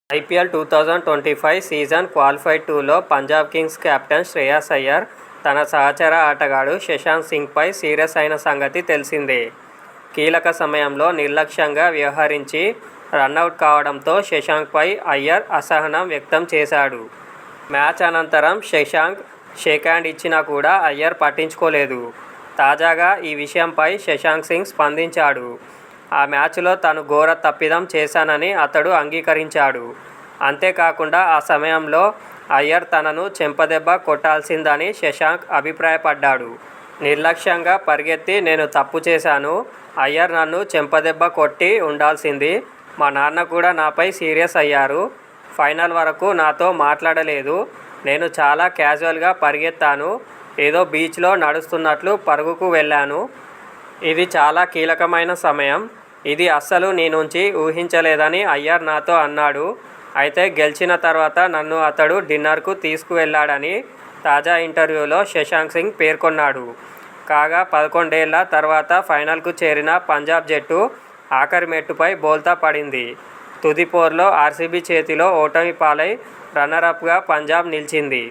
IPL 2025 season qualifier 2లో Punjab Kings captain Shreyas Iyer తన సహచర ఆటగాడు శశాంక్ సింగ్పై సీరియస్ అయిన సంగతి తెలిసిందే. కీలక సమయంలో నిర్లక్ష్యంగా వ్యవహరించి రనౌట్ కావడంతో శశాంక్పై అయ్యర్ అసహనం వ్యక్తం చేశాడు. మ్యాచ్ అనంతరం శశాంక్ షేక్హ్యాండ్ ఇచ్చినా కూడా అయ్యర్ పట్టించుకోలేదు. తాజాగా ఈ విషయంపై శశాంక్ సింగ్ స్పందించాడు. ఆ మ్యాచ్లో తాను ఘోర తప్పిదం చేశానని అతడు అంగీకరించాడు. అంతేకాకుండా ఆ సమయంలో అయ్యర్ తనను చెంపదెబ్బ కొట్టాల్సిందని శశాంక్ అభిప్రాయపడ్డాడు. నిర్లక్ష్యంగా పరిగెత్తి నేను తప్పు చేశాను. అయ్యర్ నన్ను చెంపదెబ్బ కొట్టి ఉండాల్సింది. మా నాన్న కూడా నాపై సీరియస్ అయ్యారు. ఫైనల్ వరకు నాతో మాట్లాడలేదు. నేను చాలా క్యాజువల్గా పరిగెత్తాను. ఏదో బీచ్లో నడుస్తున్నట్లు పరుగుకు వెళ్ళాను. ఇది చాలా కీలకమైన సమయం. ఇది అస్సలు నీ నుంచి ఊహించలేదని అయ్యర్ నాతో అన్నాడు. అయితే గెలిచిన తర్వాత నన్ను అతడు డిన్నర్కు తీసుకువెళ్లాడని తాజా ఇంటర్వ్యూలో శశాంక్ సింగ్ పేర్కొన్నాడు. కాగా 11 ఏళ్ల తర్వాత ఫైనల్కు చేరిన పంజాబ్ జట్టు ఆఖరి మెట్టుపై బోల్తా పడింది. తుది పోరులో ఆర్సీబీ చేతిలో ఓటమి పాలై రన్నరప్గా పంజాబ్ నిలిచింది.